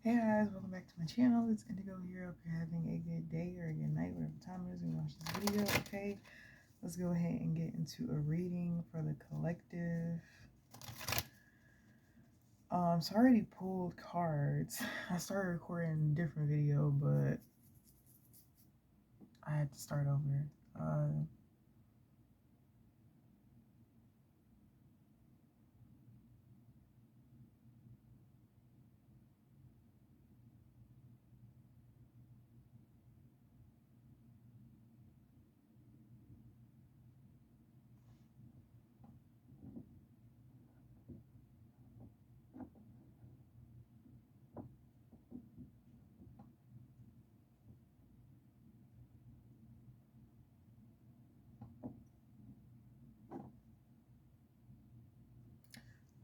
Hey guys, welcome back to my channel. It's Indigo here. Hope you're having a good day or a good night, whatever time it is when you watch this video. Okay, let's go ahead and get into a reading for the collective. So I already pulled cards. I started recording a different video, but I had to start over.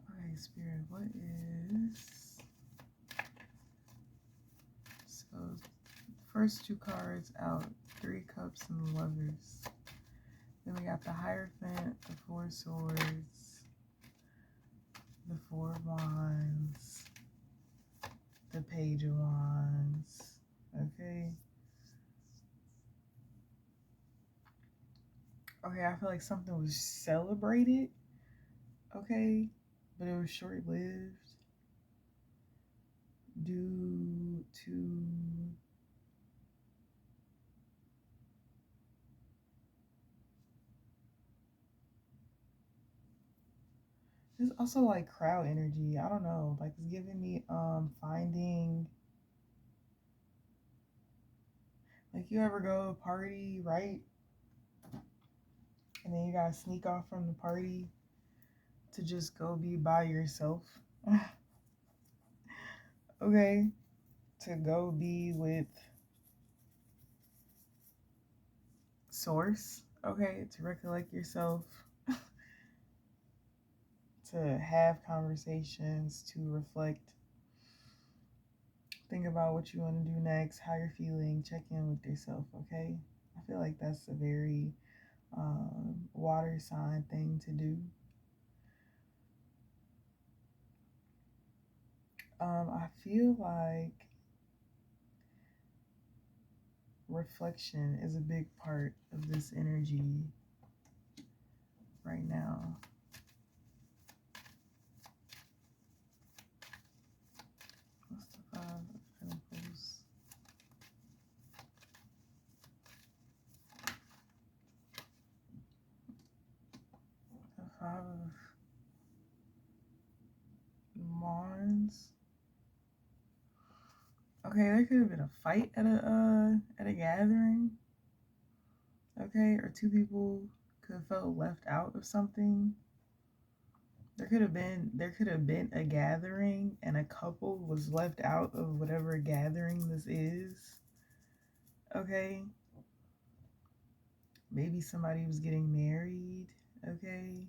Okay, Spirit, what is... So, first two cards out, Three Cups and the Lovers. Then we got the Hierophant, the Four Swords, the Four of Wands, the Page of Wands. Okay. Okay, I feel like something was celebrated. Okay. But it was short lived due to there's also like crowd energy. I don't know. Like it's giving me finding, like you ever go to a party, right? And then you gotta sneak off from the party to just go be by yourself. Okay. To go be with source. Okay. To recollect yourself. To have conversations, to reflect, think about what you want to do next, how you're feeling, check in with yourself, okay? I feel like that's a very water sign thing to do. I feel like reflection is a big part of this energy right now. What's the Five of Pentacles? The Five of Wands. Okay, there could have been a fight at a gathering. Okay, or two people could have felt left out of something. There could have been a gathering and a couple was left out of whatever gathering this is. Okay? Maybe somebody was getting married, okay?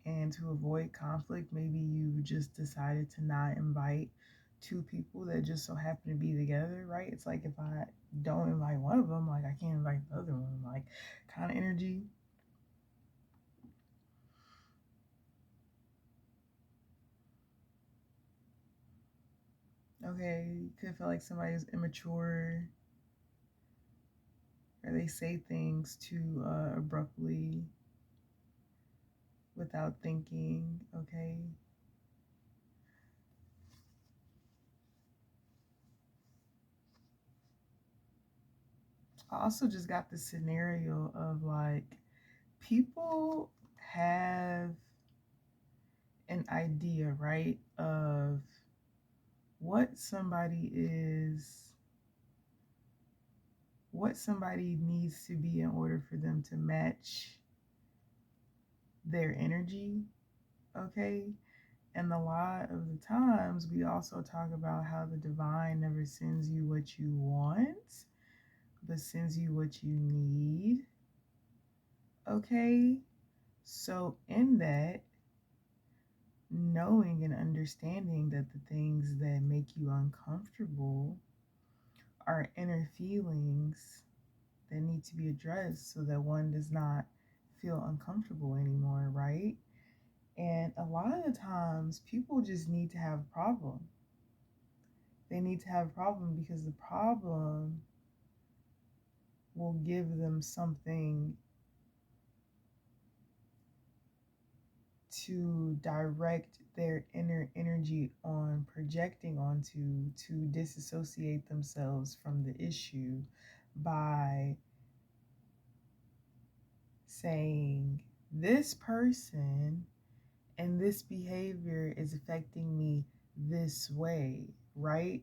And to avoid conflict, maybe you just decided to not invite two people that just so happen to be together, right? It's like if I don't invite one of them, like I can't invite the other one, like kind of energy. Okay, you could feel like somebody's immature or they say things too abruptly without thinking, okay? I also just got the scenario of like people have an idea, right, of what somebody is, what somebody needs to be in order for them to match their energy, okay? And a lot of the times we also talk about how the divine never sends you what you want, but sends you what you need, okay? So in that, knowing and understanding that the things that make you uncomfortable are inner feelings that need to be addressed so that one does not feel uncomfortable anymore, right? And a lot of the times, people just need to have a problem. They need to have a problem because the problem will give them something to direct their inner energy on, projecting onto, to disassociate themselves from the issue by saying, this person and this behavior is affecting me this way, right?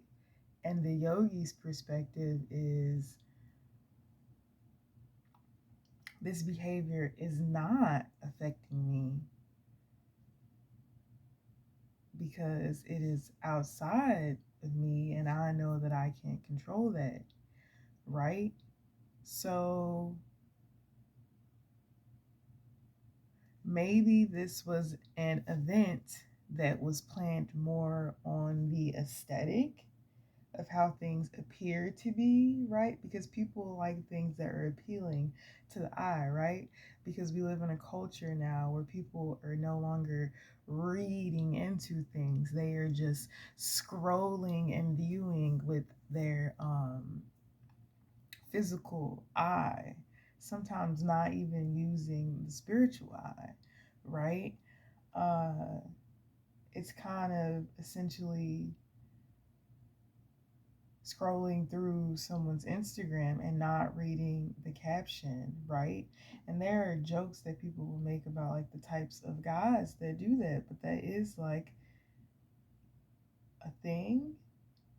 And the yogi's perspective is, this behavior is not affecting me because it is outside of me and I know that I can't control that, right? So maybe this was an event that was planned more on the aesthetic of how things appear to be, right? Because people like things that are appealing to the eye, right? Because we live in a culture now where people are no longer reading into things, they are just scrolling and viewing with their physical eye, sometimes not even using the spiritual eye, right? Uh, it's kind of essentially scrolling through someone's Instagram and not reading the caption, right? And there are jokes that people will make about like the types of guys that do that, but that is like a thing,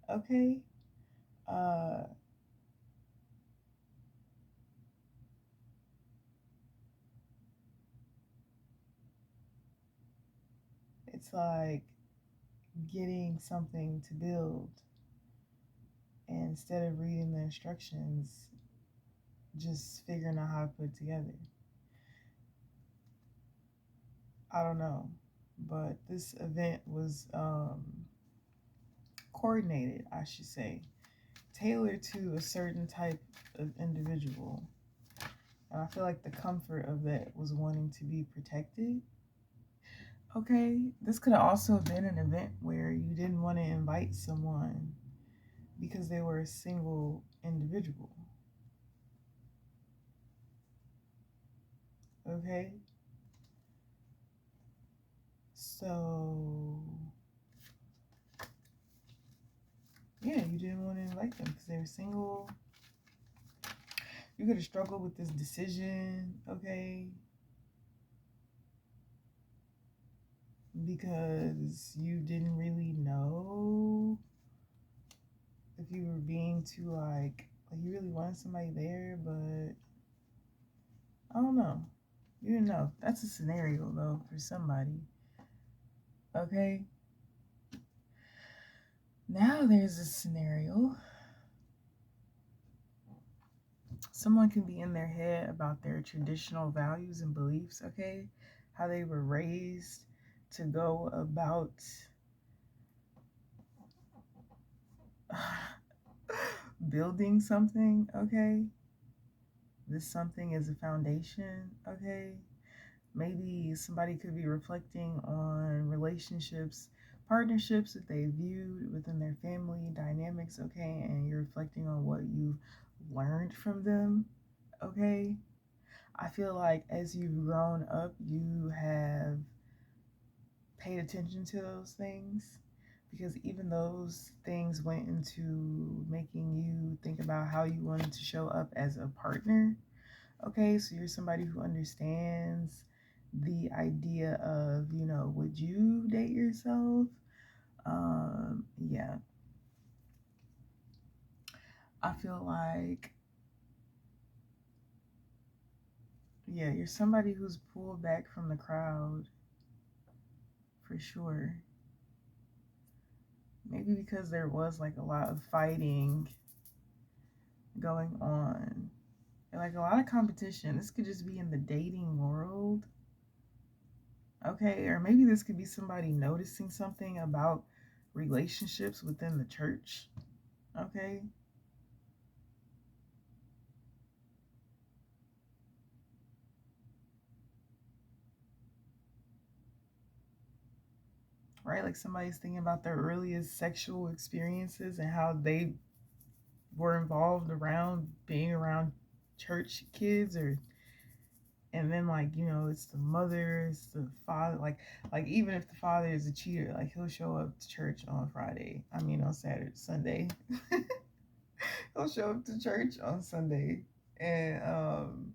okay? Uh, it's like getting something to build, and instead of reading the instructions, just figuring out how to put it together. I don't know, but this event was coordinated, I should say, tailored to a certain type of individual. And I feel like the comfort of that was wanting to be protected. Okay, this could have also been an event where you didn't want to invite someone because they were a single individual. Okay, so yeah, you didn't want to invite them because they were single. You could have struggled with this decision, okay, because you didn't really know if you were being too like you really wanted somebody there, but I don't know. You didn't know. That's a scenario though for somebody. Okay. Now there's a scenario. Someone can be in their head about their traditional values and beliefs, okay? How they were raised to go about building something, okay? This something is a foundation, okay? Maybe somebody could be reflecting on relationships, partnerships that they viewed within their family dynamics, okay? And you're reflecting on what you've learned from them, okay? I feel like as you've grown up, you have paid attention to those things because even those things went into making you think about how you wanted to show up as a partner. Okay, so you're somebody who understands the idea of, would you date yourself? Yeah, I feel like, yeah, you're somebody who's pulled back from the crowd for sure. Maybe because there was like a lot of fighting going on and like a lot of competition. This could just be in the dating world. Okay, or maybe this could be somebody noticing something about relationships within the church. Okay, right? Like somebody's thinking about their earliest sexual experiences and how they were involved around being around church kids, or and then like it's the mother, it's the father, like even if the father is a cheater, like he'll show up to church on Friday, I mean on Saturday, Sunday. He'll show up to church on Sunday and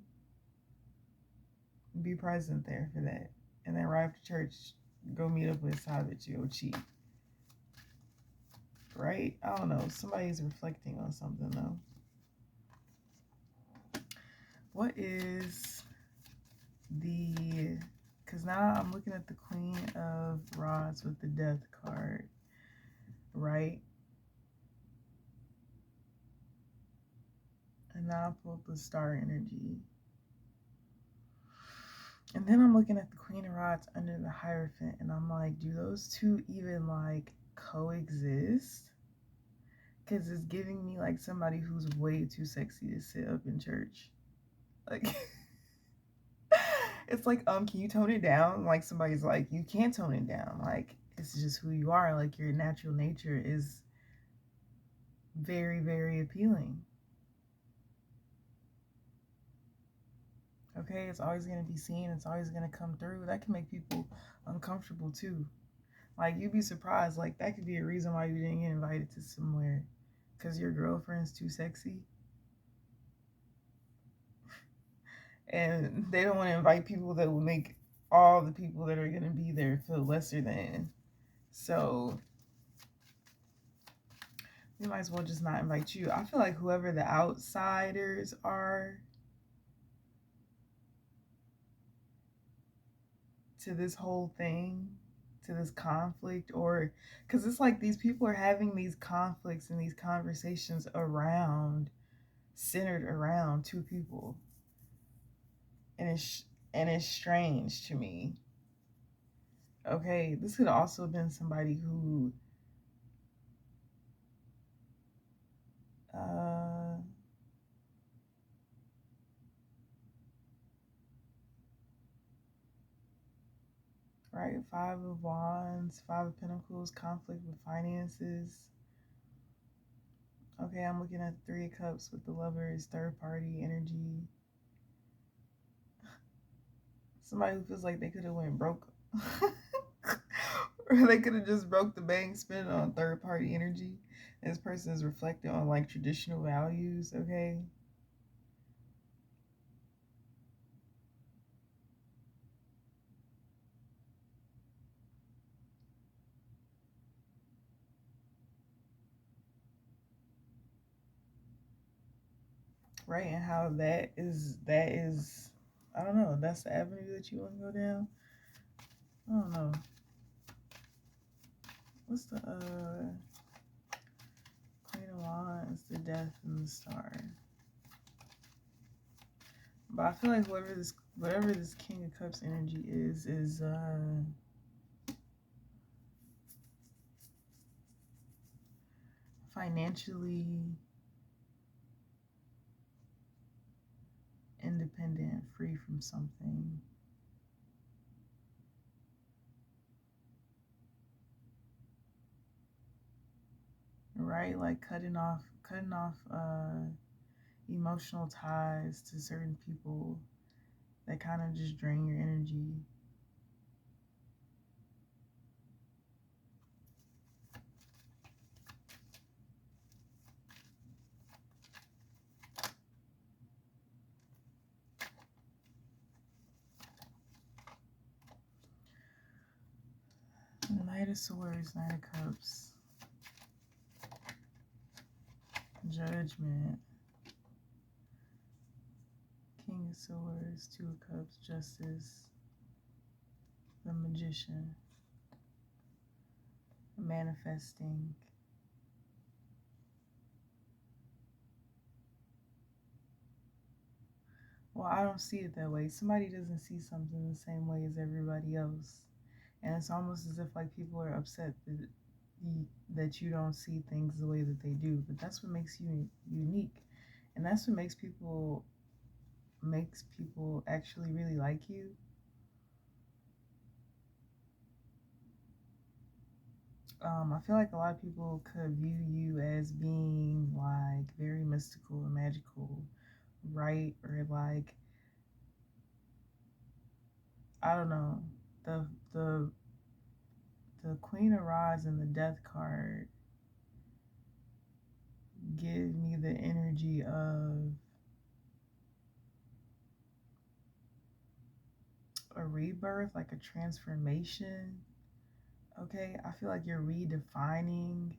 be present there for that, and then right after church go meet up with his side bitch, go cheat. Right? I don't know, somebody's reflecting on something though. What is the, because now I'm looking at the Queen of Rods with the Death card, right? And now I pulled the Star energy. And then I'm looking at the Queen of Rods under the Hierophant, and I'm like, do those two even like coexist? Because it's giving me like somebody who's way too sexy to sit up in church. Like, it's like, can you tone it down? Like somebody's like, you can't tone it down. Like, it's just who you are. Like your natural nature is very, very appealing. Okay, it's always going to be seen. It's always going to come through. That can make people uncomfortable too. Like, you'd be surprised. Like, that could be a reason why you didn't get invited to somewhere. Because your girlfriend's too sexy. And they don't want to invite people that will make all the people that are going to be there feel lesser than. So, we might as well just not invite you. I feel like whoever the outsiders are to this whole thing, to this conflict, or because it's like these people are having these conflicts and these conversations centered around two people, and it's strange to me. Okay, this could also have been somebody who right, Five of Wands, Five of Pentacles, conflict with finances. Okay, I'm looking at Three of Cups with the Lovers, third party energy. Somebody who feels like they could have went broke. Or they could have just broke the bank, spent it on third party energy. This person is reflecting on like traditional values, okay? Right, and how that is I don't know, that's the avenue that you want to go down. I don't know. What's the Queen of Wands, the Death, and the Star? But I feel like whatever this King of Cups energy is financially independent, free from something. Right? Like cutting off emotional ties to certain people that kind of just drain your energy. Knight of Swords, Knight of Cups, Judgment, King of Swords, Two of Cups, Justice, the Magician, manifesting. Well, I don't see it that way. Somebody doesn't see something the same way as everybody else. And it's almost as if like people are upset that you don't see things the way that they do. But that's what makes you unique. And that's what makes people actually really like you. I feel like a lot of people could view you as being like very mystical and magical, right? Or like, I don't know, the the the Queen of Rods and the Death card give me the energy of a rebirth, like a transformation. Okay, I feel like you're redefining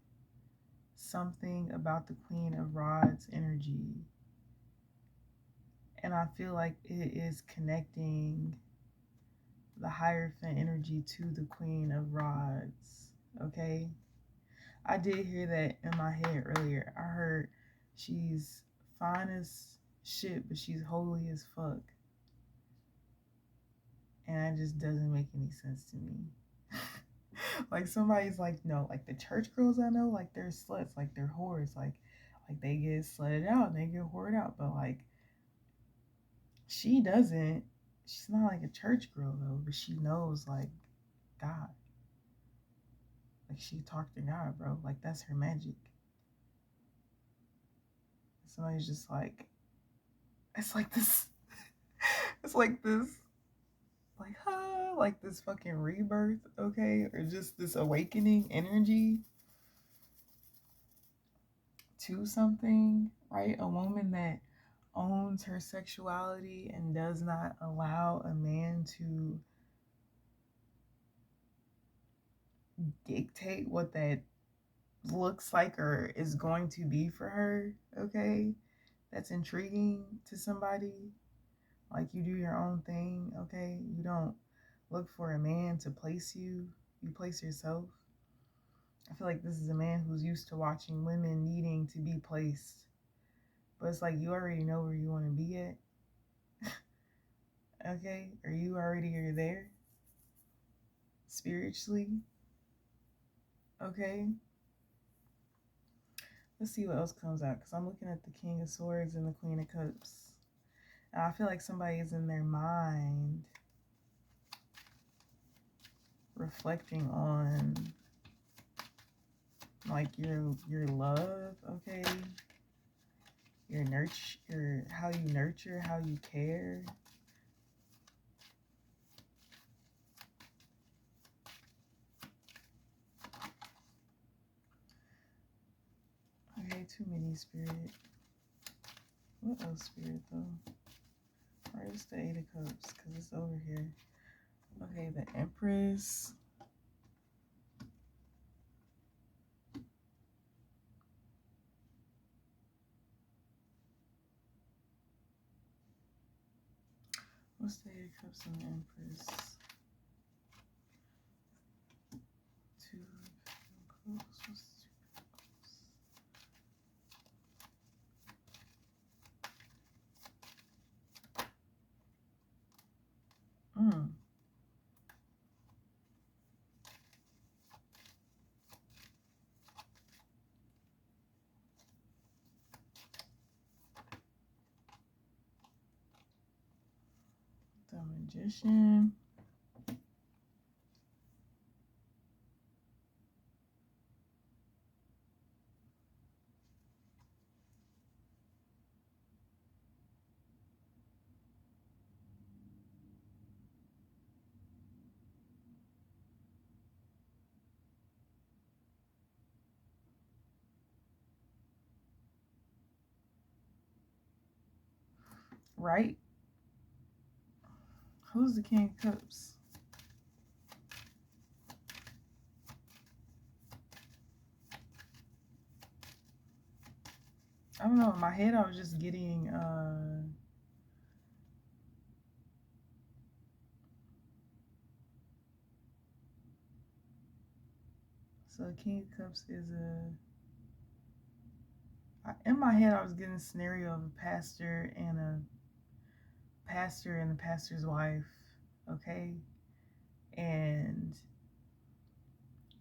something about the Queen of Rods energy. And I feel like it is connecting the Hierophant energy to the Queen of Rods. Okay, I did hear that in my head earlier. I heard she's fine as shit, but she's holy as fuck. And that just doesn't make any sense to me. Like somebody's like, no, like the church girls I know, like they're sluts, like they're whores, like they get slutted out and they get whored out, but like she doesn't. She's not like a church girl though, but she knows like God. Like she talked to God, bro. Like that's her magic. Somebody's just like, it's like this, it's like this, like huh, like this fucking rebirth, okay, or just this awakening energy to something, right? A woman that owns her sexuality and does not allow a man to dictate what that looks like or is going to be for her, okay? That's intriguing to somebody. Like you do your own thing, okay? You don't look for a man to place you, you place yourself. I feel like this is a man who's used to watching women needing to be placed. But it's like you already know where you want to be at, okay? Or you already are there spiritually, okay? Let's see what else comes out because I'm looking at the King of Swords and the Queen of Cups. And I feel like somebody is in their mind reflecting on like your love, okay? Your nurture, your how you nurture, how you care. Okay, too many spirit. What else spirit though? Where's the Eight of Cups? Because it's over here. Okay, the Empress. What's the Eight of Cups and the Empress? Two of Cups. What's Mm. The Magician. Right? Who's the King of Cups? I don't know. In my head, I was just getting so King of Cups is in my head I was getting a scenario of a pastor and a pastor's wife, okay? And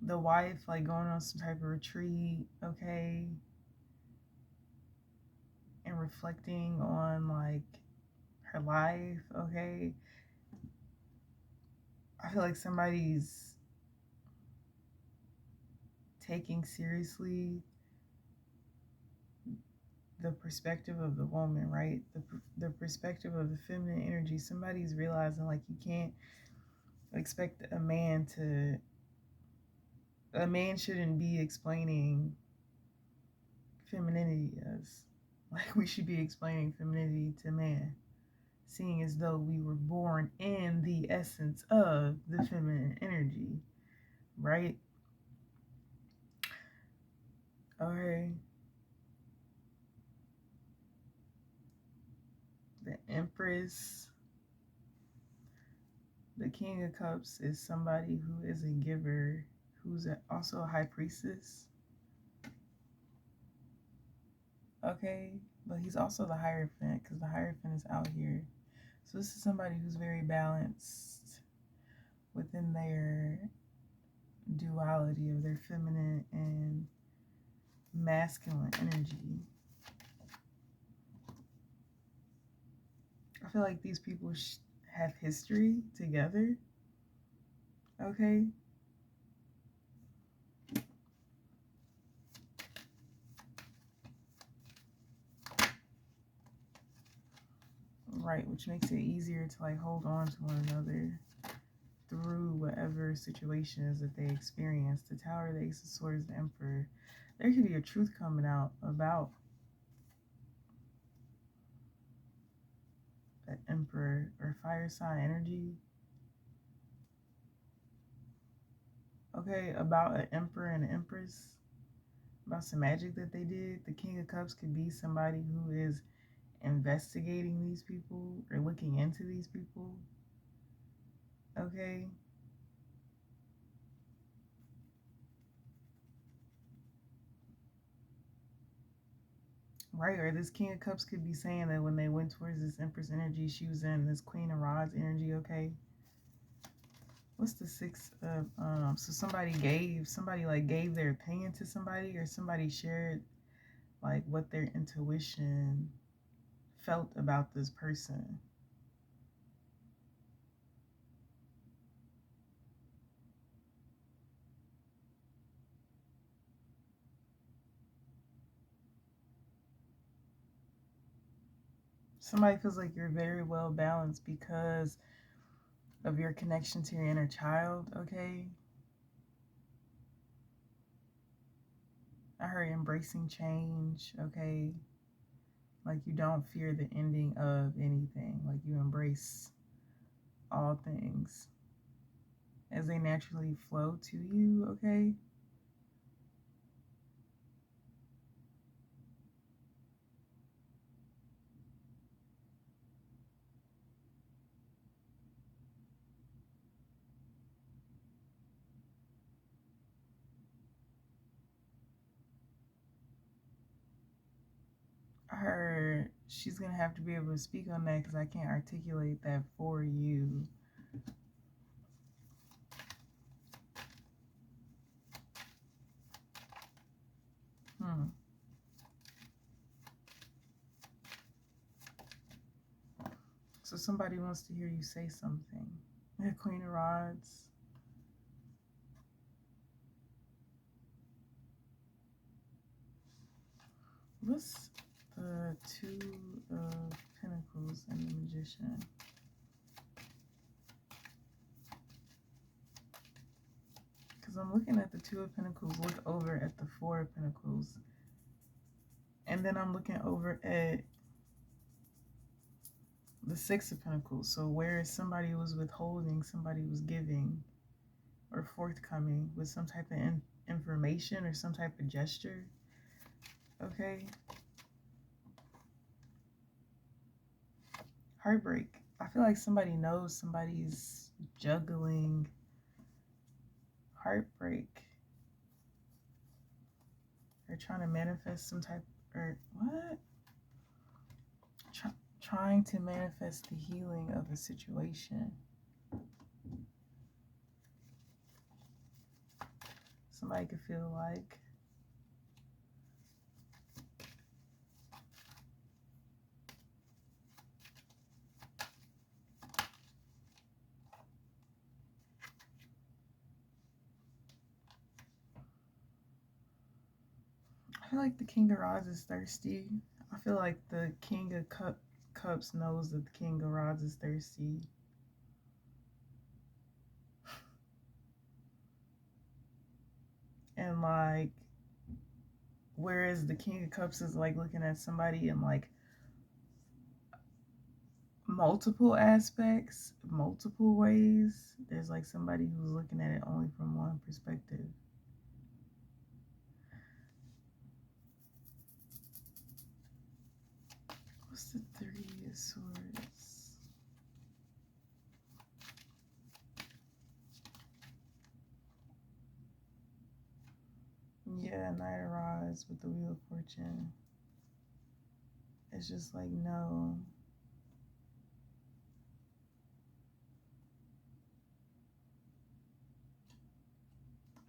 the wife like going on some type of retreat, okay? And reflecting on like her life, okay? I feel like somebody's taking seriously the perspective of the woman, right? The perspective of the feminine energy. Somebody's realizing like you can't expect a man shouldn't be explaining femininity as like we should be explaining femininity to man, seeing as though we were born in the essence of the feminine energy, right? Okay. The Empress, the King of Cups is somebody who is a giver, who's also a high priestess. Okay, but he's also the Hierophant because the Hierophant is out here. So this is somebody who's very balanced within their duality of their feminine and masculine energy. I feel like these people have history together. Okay. Right, which makes it easier to like hold on to one another through whatever situations that they experience. The Tower, the Ace of Swords, the Emperor. There could be a truth coming out about the Emperor or fire sign energy. Okay, about an Emperor and an Empress. About some magic that they did. The King of Cups could be somebody who is investigating these people or looking into these people. Okay. Right, or this King of Cups could be saying that when they went towards this Empress energy, she was in this Queen of Rods energy, okay? What's the six of, so somebody gave their opinion to somebody, or somebody shared, like, what their intuition felt about this person. Somebody feels like you're very well balanced because of your connection to your inner child, okay? I heard embracing change, okay? Like you don't fear the ending of anything. Like you embrace all things as they naturally flow to you, okay? I heard she's gonna have to be able to speak on that because I can't articulate that for you. Hmm. So somebody wants to hear you say something. The Queen of Rods. What's the Two of Pentacles and the Magician? Because I'm looking at the Two of Pentacles, look over at the Four of Pentacles. And then I'm looking over at the Six of Pentacles. So where somebody was withholding, somebody was giving or forthcoming with some type of information or some type of gesture. Okay. Heartbreak. I feel like somebody knows somebody's juggling heartbreak. They're trying to manifest some type, or what? Trying to manifest the healing of a situation. Somebody could feel like feel like the King of Rods is thirsty. I feel like the King of Cups knows that the King of Rods is thirsty. And like, whereas the King of Cups is like looking at somebody in like multiple aspects, multiple ways. There's like somebody who's looking at it only from one perspective. What's the Three of Swords? Yeah, Knight of Rods with the Wheel of Fortune. It's just like, no.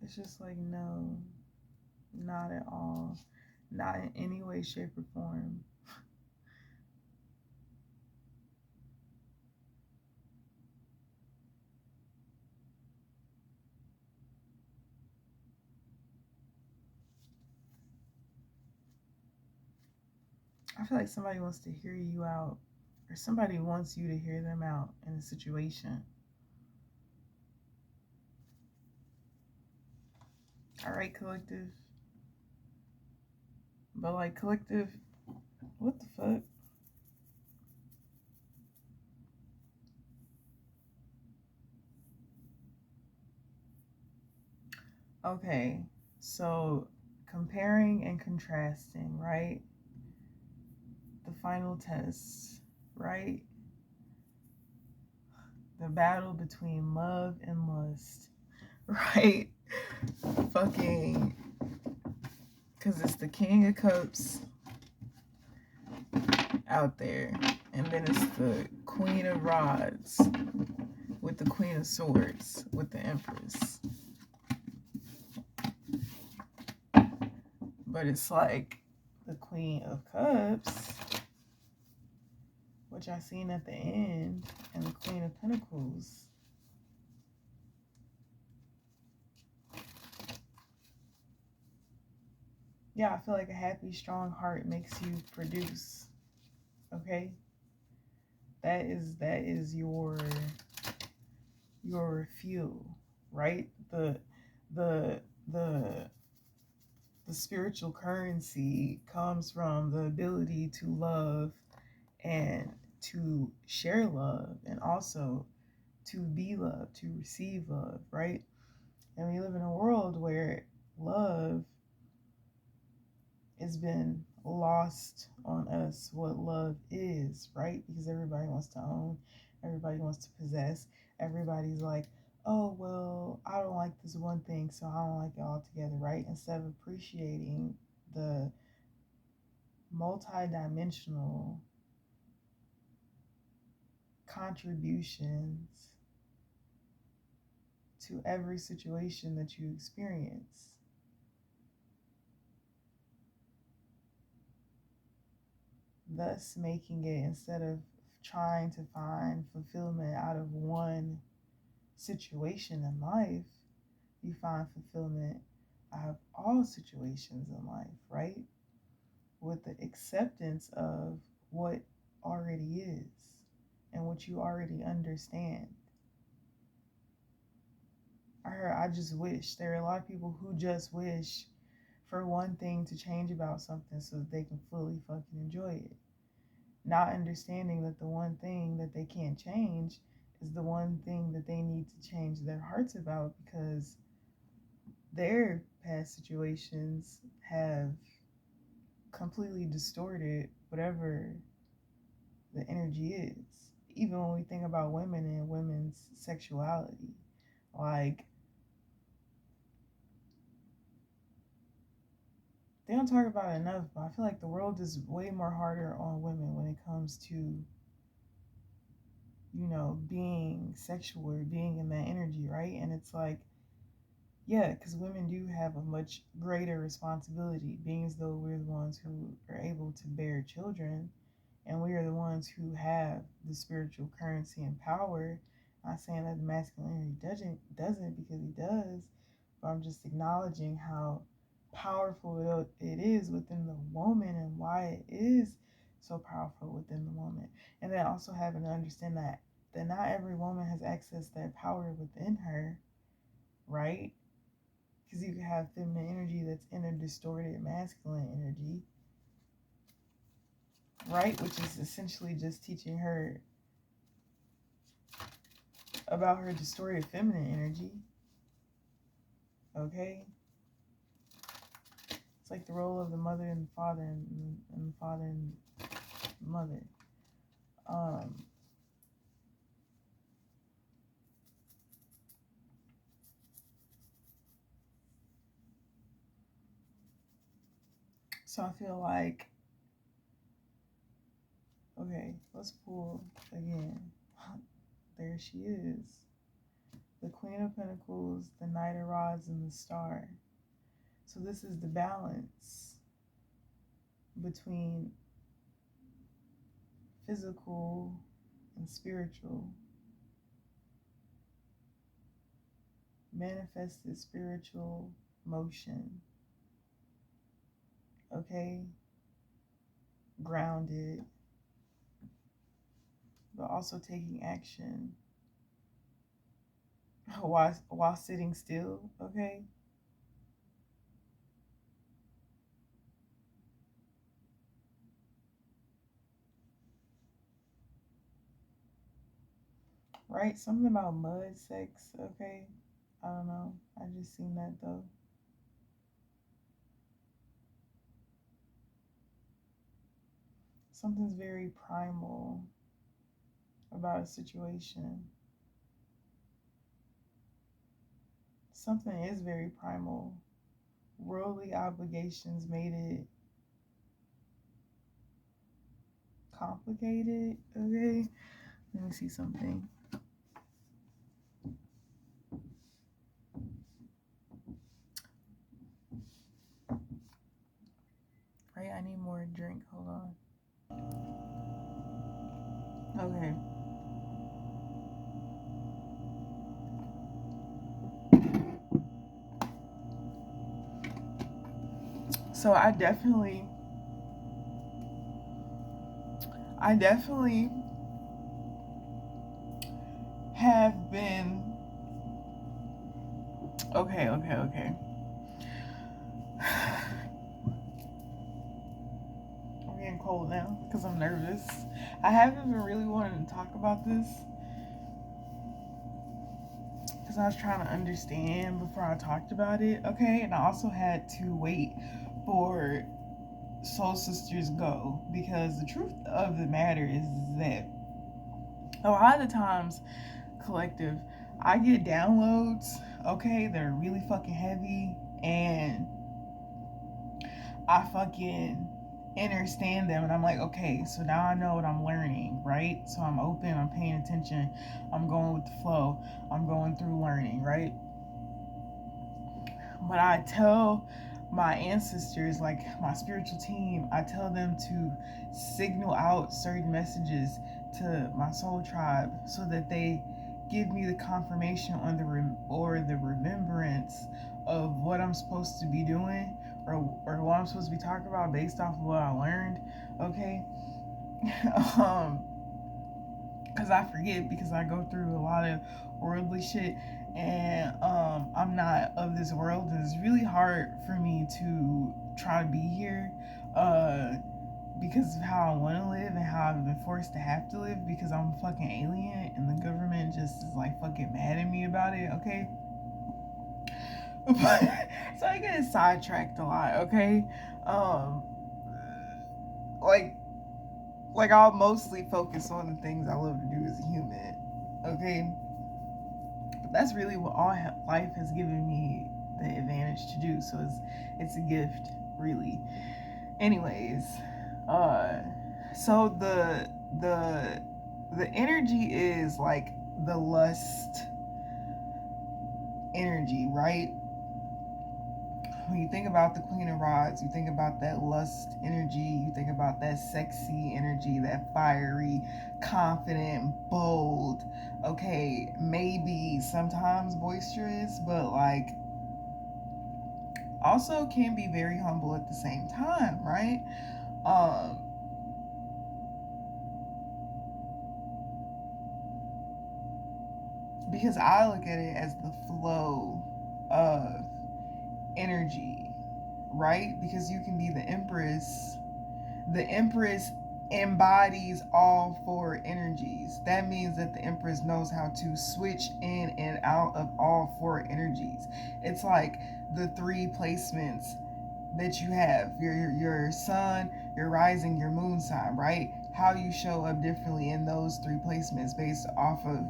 It's just like, no, not at all. Not in any way, shape, or form. I feel like somebody wants to hear you out, or somebody wants you to hear them out in a situation. All right, collective. But like, collective, what the fuck? Okay, so comparing and contrasting, right? The final test, right? The battle between love and lust, right? Fucking, because it's the King of Cups out there, and then it's the Queen of Rods with the Queen of Swords with the Empress. But it's like the Queen of Cups, which I seen at the end, and the Queen of Pentacles. Yeah, I feel like a happy, strong heart makes you produce. Okay? That is your fuel, right? The the the spiritual currency comes from the ability to love and to share love, and also to be loved, to receive love, right? And we live in a world where love has been lost on us, what love is, right? Because everybody wants to own, everybody wants to possess, everybody's like, oh, well, I don't like this one thing, so I don't like it all together, right? Instead of appreciating the multi-dimensional contributions to every situation that you experience. Thus, making it, instead of trying to find fulfillment out of one situation in life, you find fulfillment out of all situations in life, right? With the acceptance of what already is and what you already understand. I just wish. There are a lot of people who just wish for one thing to change about something so that they can fully fucking enjoy it. Not understanding that the one thing that they can't change is the one thing that they need to change their hearts about, because their past situations have completely distorted whatever the energy is. Even when we think about women and women's sexuality, like, they don't talk about it enough, but I feel like the world is way more harder on women when it comes to, being sexual or being in that energy, right? And it's like, yeah, because women do have a much greater responsibility, being as though we're the ones who are able to bear children, and we are the ones who have the spiritual currency and power. I'm not saying that the masculine energy doesn't, because he does, but I'm just acknowledging how powerful it is within the woman and why it is so powerful within the woman. And then also having to understand that not every woman has access to that power within her, right? Because you can have feminine energy that's in a distorted masculine energy, right? Which is essentially just teaching her about her distorted feminine energy. Okay? It's like the role of the mother and the father and the father and the mother. So I feel like, okay, let's pull again. There she is. The Queen of Pentacles, the Knight of Rods, and the Star. So this is the balance between physical and spiritual. Manifested spiritual motion. Okay? Grounded. But also taking action while sitting still, okay? Right? Something about mud sex, okay? I don't know. I just seen that though. Something's very primal about a situation. Something is very primal. Worldly obligations made it complicated, okay? Let me see something. Right, I need more drink. Hold on. Okay. So I definitely have been okay. I'm getting cold now because I'm nervous. I haven't been really wanting to talk about this because I was trying to understand before I talked about it, okay? And I also had to wait for Soul Sisters go because the truth of the matter is that a lot of the times, collective, I get downloads, okay, that are really fucking heavy, and I fucking understand them, and I'm like, okay, so now I know what I'm learning, right? So I'm open, I'm paying attention, I'm going with the flow, I'm going through learning, right? But I tell my ancestors, like my spiritual team, I tell them to signal out certain messages to my soul tribe so that they give me the confirmation on or the remembrance of what I'm supposed to be doing, or what I'm supposed to be talking about based off of what I learned, okay? Because I forget, because I go through a lot of worldly shit, and I'm not of this world, and it's really hard for me to try to be here because of how I want to live and how I've been forced to have to live because I'm a fucking alien and the government just is like fucking mad at me about it, okay? But, so I get sidetracked a lot, okay? Um, like I'll mostly focus on the things I love to do as a human, okay? But that's really what all life has given me the advantage to do. So it's a gift, really. Anyways, uh, so the energy is like the lust energy, right? When you think about the Queen of Rods, you think about that lust energy, you think about that sexy energy, that fiery, confident, bold, okay, maybe sometimes boisterous, but like also can be very humble at the same time, right? Um, because I look at it as the flow of energy, right? Because you can be the empress. The empress embodies all four energies. That means that the empress knows how to switch in and out of all four energies. It's like the three placements that you have, your sun, your rising, your moon sign, right? How you show up differently in those three placements based off of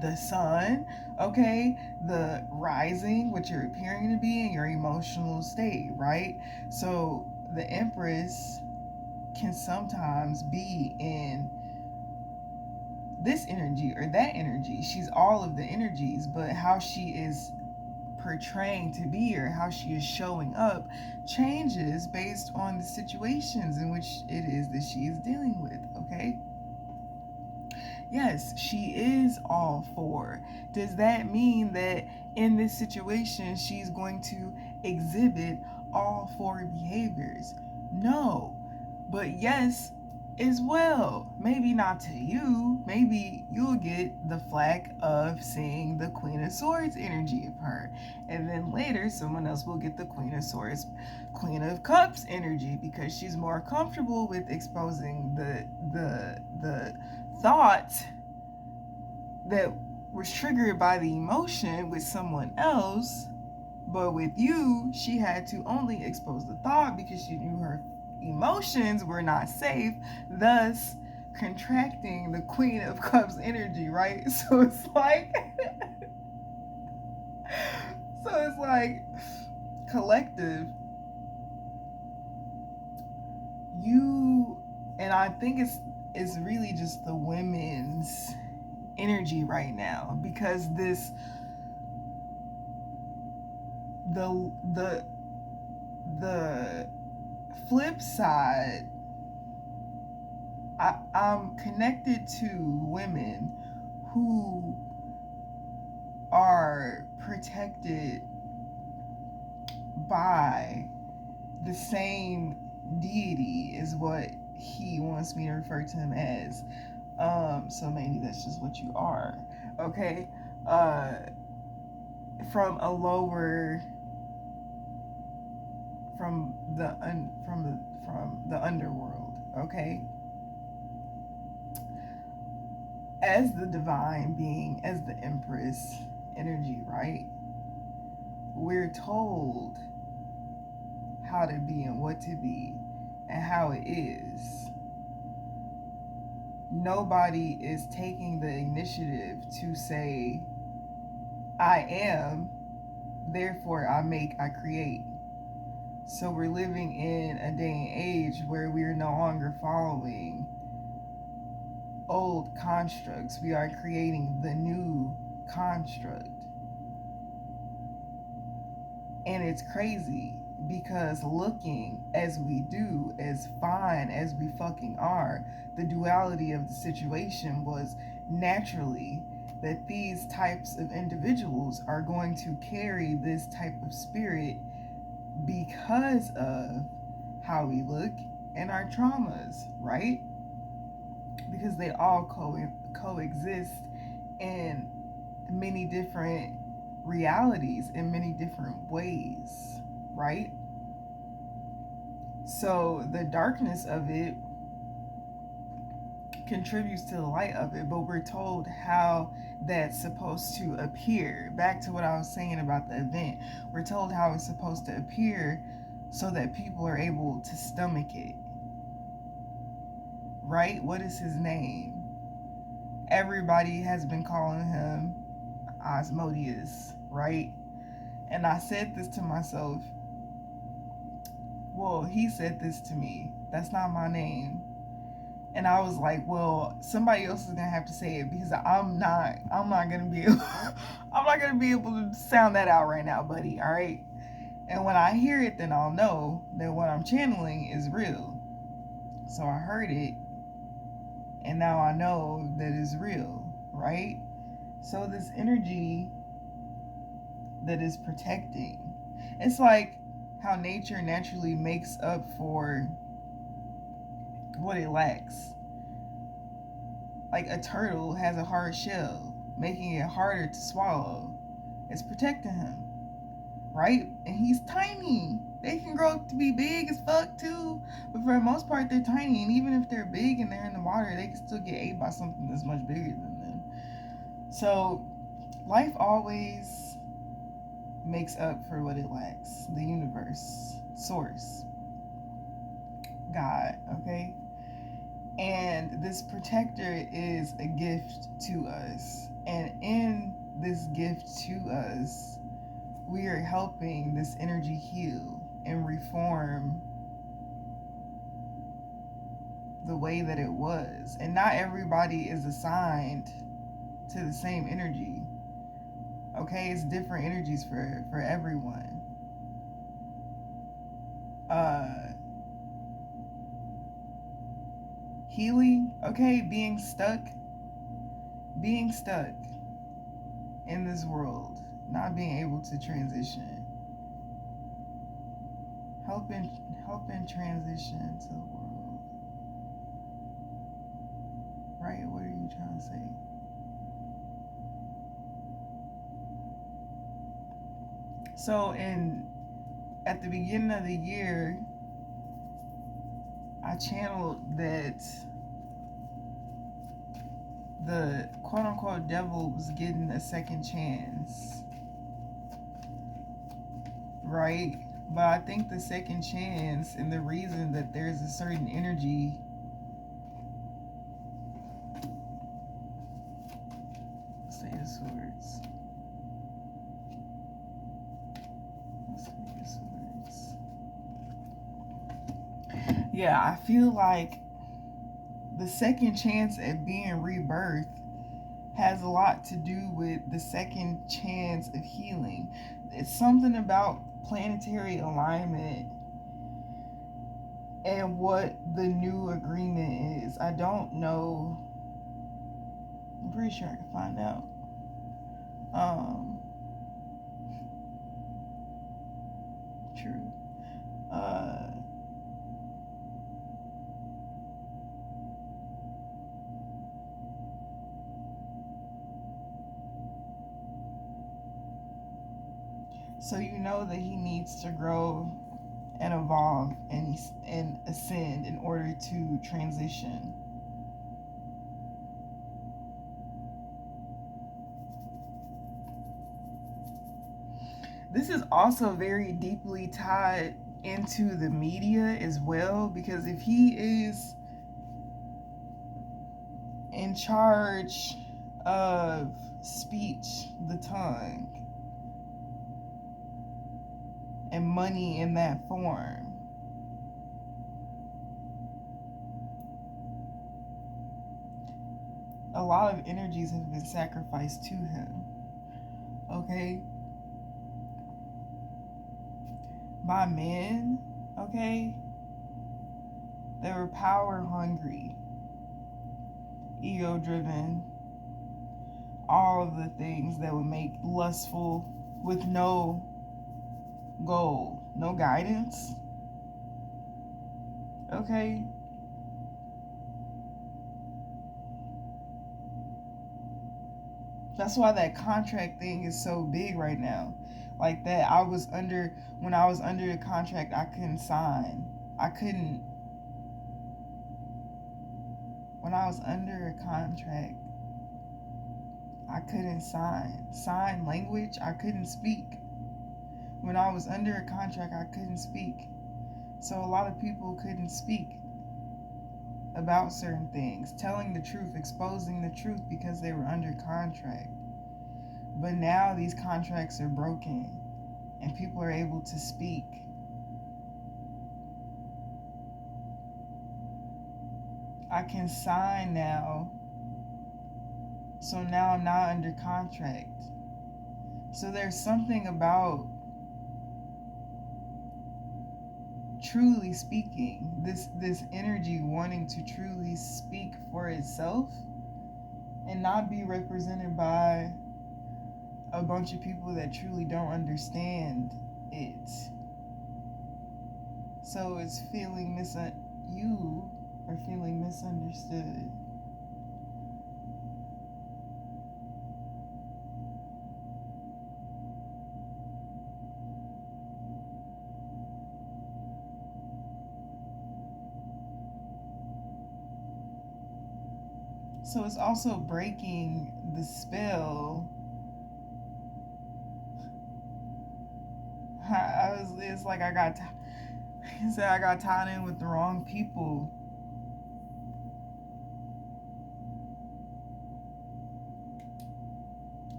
the sun, okay, the rising, what you're appearing to be, in your emotional state, right? So the empress can sometimes be in this energy or that energy. She's all of the energies, but how she is portraying to be or how she is showing up changes based on the situations in which it is that she is dealing with, okay? Yes, she is all four. Does that mean that in this situation she's going to exhibit all four behaviors? No. But yes, as well. Maybe not to you. Maybe you'll get the flack of seeing the Queen of Swords energy of her. And then later someone else will get the Queen of Swords, Queen of Cups energy because she's more comfortable with exposing the thought that was triggered by the emotion with someone else, but with you, she had to only expose the thought because she knew her emotions were not safe, thus contracting the Queen of Cups energy, right? So it's like, collective, you, and I think it's really just the women's energy right now because the flip side, I'm connected to women who are protected by the same deity is what he wants me to refer to him as. So maybe that's just what you are, okay? From a lower, from the underworld, okay? As the divine being, as the empress energy, right? We're told how to be and what to be and how it is. Nobody is taking the initiative to say, I am, therefore I make, I create. So we're living in a day and age where we're no longer following old constructs. We are creating the new construct. And it's crazy because looking as we do, as fine as we fucking are, the duality of the situation was naturally that these types of individuals are going to carry this type of spirit because of how we look and our traumas, right? Because they all coexist in many different realities in many different ways, right? So the darkness of it contributes to the light of it, but we're told how that's supposed to appear. Back to what I was saying about the event, we're told how it's supposed to appear so that people are able to stomach it, right? What is his name? Everybody has been calling him Asmodeus, right? And I said this to myself, well, he said this to me. That's not my name. And I was like, well, somebody else is gonna have to say it because I'm not gonna be able, I'm not gonna be able to sound that out right now, buddy. All right. And when I hear it, then I'll know that what I'm channeling is real. So I heard it, and now I know that it's real, right? So this energy that is protecting, It's like how nature naturally makes up for what it lacks. Like a turtle has a hard shell, making it harder to swallow. It's protecting him, right? And he's tiny. They can grow up to be big as fuck too, but for the most part, they're tiny. And even if they're big and they're in the water, they can still get ate by something that's much bigger than them. So, life always makes up for what it lacks. The universe, source, God, okay? And this protector is a gift to us. And in this gift to us, we are helping this energy heal and reform the way that it was. And not everybody is assigned to the same energy. Okay, it's different energies for everyone. Healing, okay, being stuck in this world, not being able to transition, helping transition to the world, right? What are you trying to say? So at the beginning of the year, I channeled that the quote unquote devil was getting a second chance, right? But I think the second chance and the reason that there's a certain energy, say this words. Yeah, I feel like the second chance at being rebirthed has a lot to do with the second chance of healing. It's something about planetary alignment and what the new agreement is. I don't know. I'm pretty sure I can find out. True. So you know that he needs to grow and evolve and ascend in order to transition. This is also very deeply tied into the media as well, because if he is in charge of speech, the tongue, and money in that form, a lot of energies have been sacrificed to him, okay, by men, okay, they were power hungry, ego driven, all of the things that would make lustful with no goal, no guidance, okay. That's why that contract thing is so big right now. Like that, when I was under the contract, I couldn't sign. When I was under a contract, I couldn't sign. Sign language, I couldn't speak. When I was under a contract, I couldn't speak. So a lot of people couldn't speak about certain things, telling the truth, exposing the truth because they were under contract. But now these contracts are broken and people are able to speak. I can sign now, so now I'm not under contract. So there's something about truly speaking, this energy wanting to truly speak for itself and not be represented by a bunch of people that truly don't understand it. So it's feeling you are feeling misunderstood. So it's also breaking the spell. It's like he said I got tied in with the wrong people.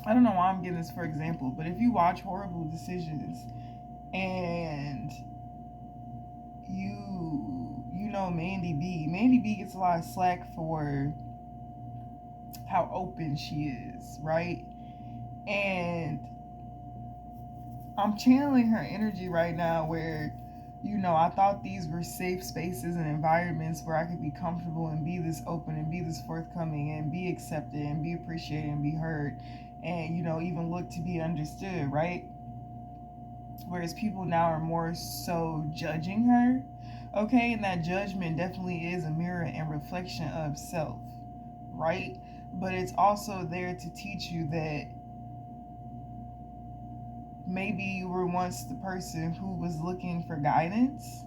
I don't know why I'm getting this for example, but if you watch Horrible Decisions and you know Mandy B gets a lot of slack for how open she is, right? And I'm channeling her energy right now where, I thought these were safe spaces and environments where I could be comfortable and be this open and be this forthcoming and be accepted and be appreciated and be heard and, even look to be understood, right? Whereas people now are more so judging her, okay? And that judgment definitely is a mirror and reflection of self, right? But it's also there to teach you that maybe you were once the person who was looking for guidance,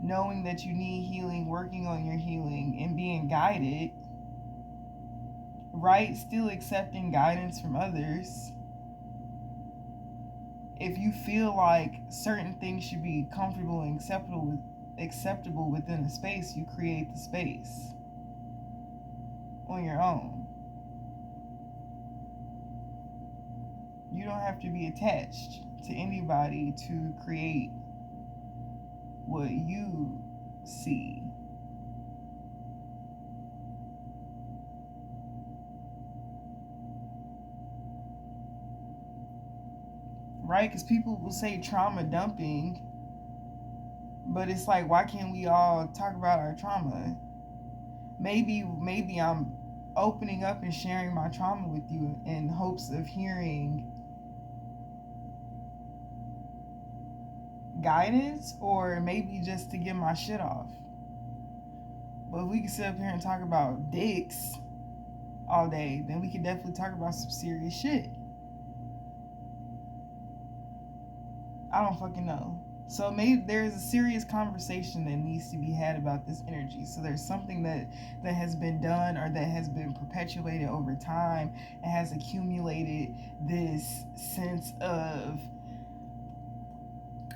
knowing that you need healing, working on your healing, and being guided, right? Still accepting guidance from others. If you feel like certain things should be comfortable and acceptable within a space, you create the space on your own. You don't have to be attached to anybody to create what you see. Right? Because people will say trauma dumping, but it's like, why can't we all talk about our trauma? Maybe I'm opening up and sharing my trauma with you in hopes of hearing guidance, or maybe just to get my shit off. But if we can sit up here and talk about dicks all day, then we can definitely talk about some serious shit. I don't fucking know. So maybe there's a serious conversation that needs to be had about this energy. So there's something that has been done or that has been perpetuated over time and has accumulated this sense of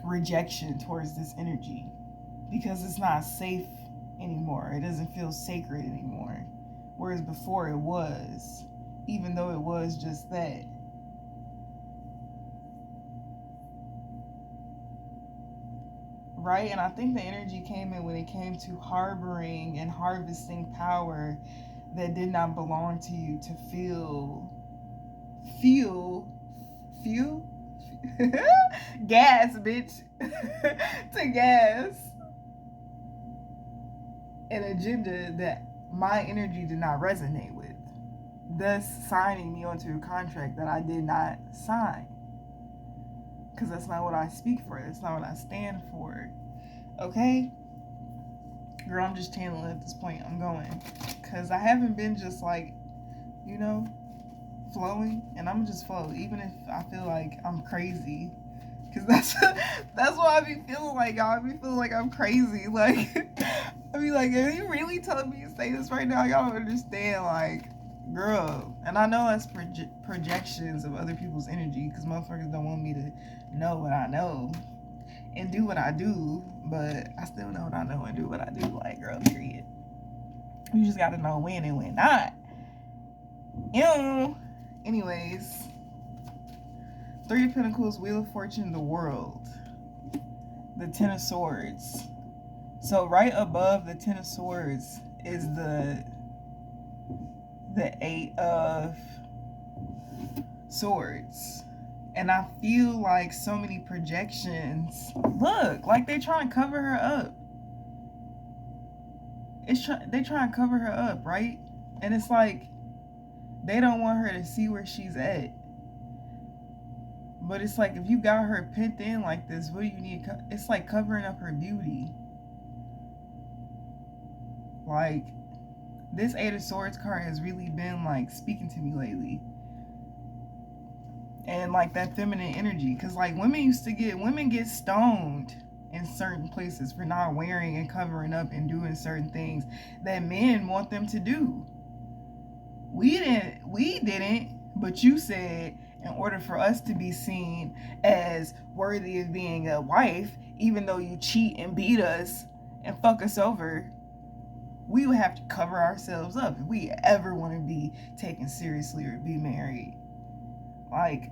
rejection towards this energy because it's not safe anymore. It doesn't feel sacred anymore. Whereas before it was, even though it was just that. Right? And I think the energy came in when it came to harboring and harvesting power that did not belong to you to feel gas, bitch. To gas an agenda that my energy did not resonate with, thus signing me onto a contract that I did not sign. Because that's not what I speak for. That's not what I stand for. Okay? Girl, I'm just channeling at this point. I'm going. Because I haven't been just like, flowing. And I'm just flow. Even if I feel like I'm crazy. Because that's what I be feeling like, y'all. I be feeling like I'm crazy. Like, I be like, are you really telling me to say this right now? Y'all don't understand. Like, girl. And I know that's projections of other people's energy. Because motherfuckers don't want me to know what I know and do what I do, but I still know what I know and do what I do. Like, girl, period. You just gotta know when and when not. Anyways, Three of Pentacles, Wheel of Fortune, the World, the Ten of Swords. So right above the Ten of Swords is the Eight of Swords. And I feel like so many projections look like they trying to cover her up. They trying to cover her up, right? And it's like they don't want her to see where she's at. But it's like if you got her pent in like this, what do you need? It's like covering up her beauty. Like this Eight of Swords card has really been like speaking to me lately. And like that feminine energy, because like women get stoned in certain places for not wearing and covering up and doing certain things that men want them to do. We didn't, but you said in order for us to be seen as worthy of being a wife, even though you cheat and beat us and fuck us over, we would have to cover ourselves up if we ever want to be taken seriously or be married. Like,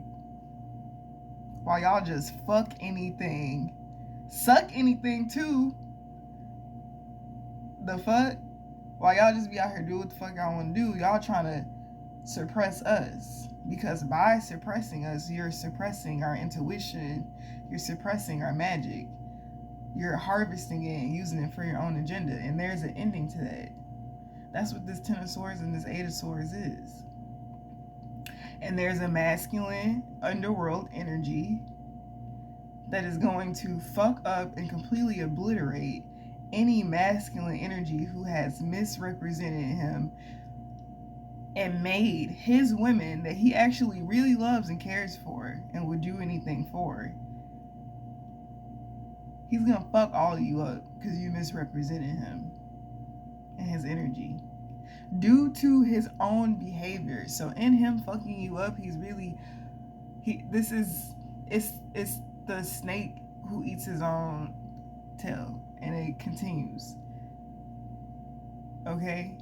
while y'all just fuck anything, suck anything too. The fuck? While y'all just be out here doing what the fuck y'all want to do, y'all trying to suppress us. Because by suppressing us, you're suppressing our intuition, you're suppressing our magic, you're harvesting it and using it for your own agenda. And there's an ending to that. That's what this Ten of Swords and this Eight of Swords is. And there's a masculine underworld energy that is going to fuck up and completely obliterate any masculine energy who has misrepresented him and made his women that he actually really loves and cares for and would do anything for. He's gonna fuck all of you up because you misrepresented him and his energy due to his own behavior. So in him fucking you up, it's the snake who eats his own tail, and it continues. Okay?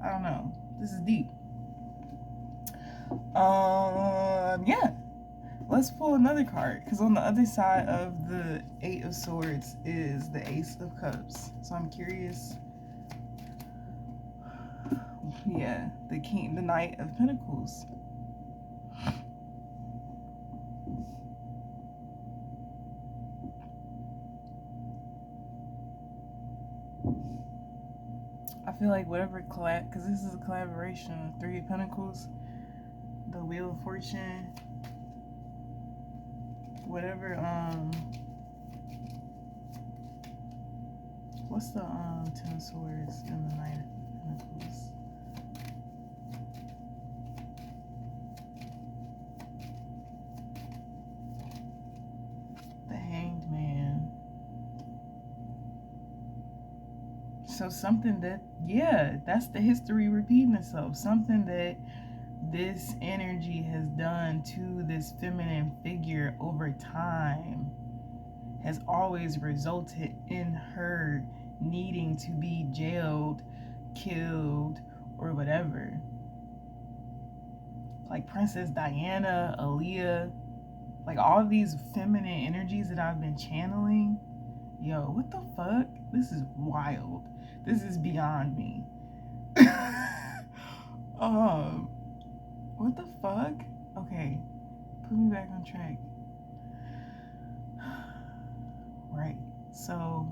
I don't know. This is deep. Yeah. Let's pull another card, because on the other side of the Eight of Swords is the Ace of Cups. So I'm curious. Yeah, the Knight of Pentacles. I feel like whatever because this is a collaboration of Three of Pentacles, the Wheel of Fortune, whatever, what's the, Ten of Swords and the Knight of Pentacles? The Hanged Man. So something that, yeah, that's the history repeating itself. Something that this energy has done to this feminine figure over time has always resulted in her needing to be jailed, killed, or whatever. Like Princess Diana, Aaliyah, like all these feminine energies that I've been channeling. Yo, what the fuck? This is wild. This is beyond me. What the fuck? Okay, put me back on track. Right, so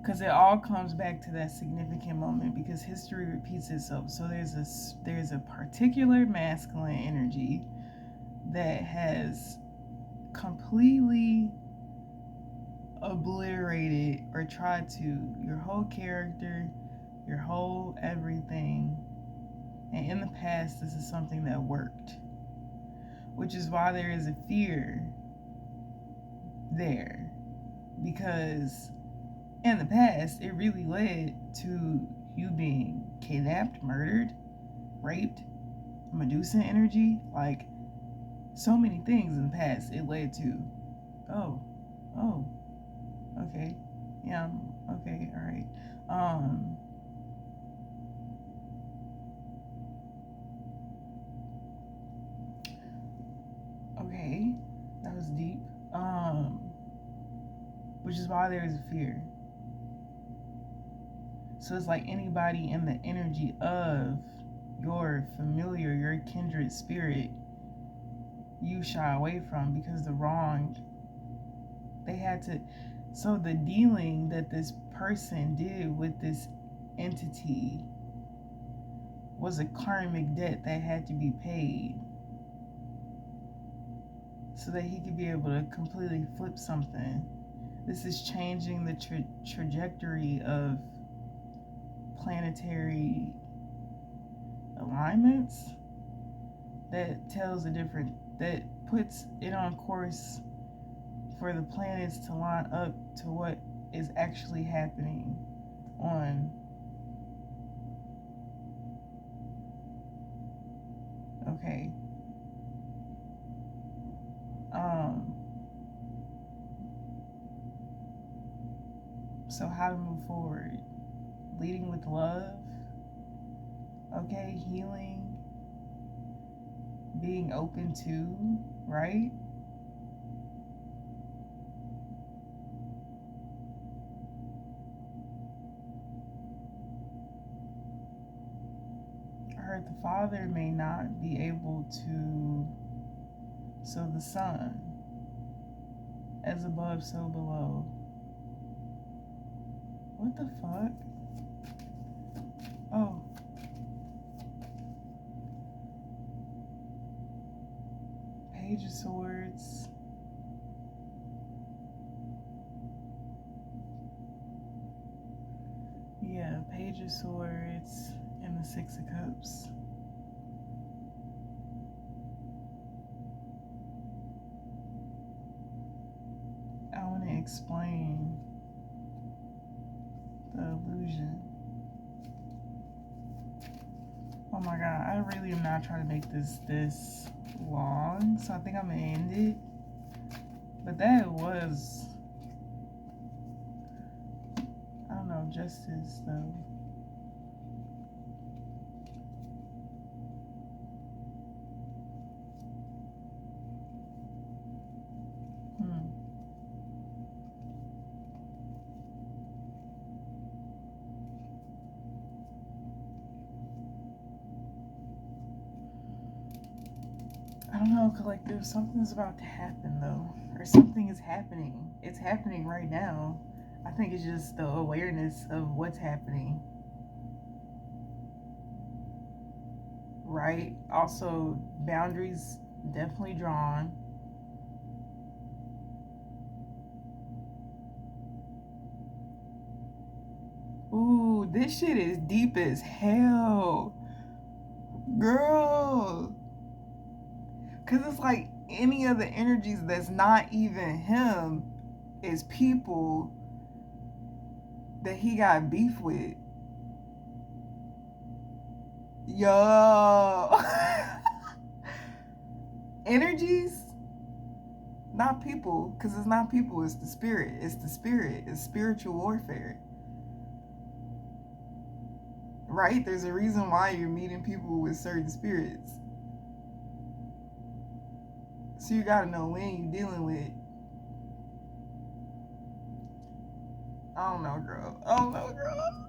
because it all comes back to that significant moment, because history repeats itself. So there's a particular masculine energy that has completely obliterated or tried to your whole character, your whole everything. And in the past, this is something that worked, which is why there is a fear there, because in the past it really led to you being kidnapped, murdered, raped, Medusa energy, like so many things in the past it led to. Oh, okay, yeah, okay, all right. Okay, that was deep. Which is why there is a fear. So it's like anybody in the energy of your familiar, your kindred spirit, you shy away from, because the wrong, they had to. So the dealing that this person did with this entity was a karmic debt that had to be paid so that he could be able to completely flip something. This is changing the trajectory of planetary alignments, that tells a different, that puts it on course for the planets to line up to what is actually happening on. Okay. So how to move forward? Leading with love. Okay, healing. Being open to, right? I heard the father may not be able to, so the son, as above, so below. What the fuck? Oh. Page of Swords. Yeah, Page of Swords and the Six of Cups. I want to explain the illusion. Oh my god, I really am not trying to make this long, so I think I'm gonna end it. But that was, I don't know, justice though. I don't know, collective, something's about to happen though. Or something is happening. It's happening right now. I think it's just the awareness of what's happening. Right? Also, boundaries definitely drawn. Ooh, this shit is deep as hell. Girl. Because it's like any of the energies that's not even him is people that he got beef with. Yo. Energies, not people. Because it's not people, it's the spirit. It's the spirit. It's spiritual warfare. Right? There's a reason why you're meeting people with certain spirits. So you gotta know when you're dealing with. I don't know, girl.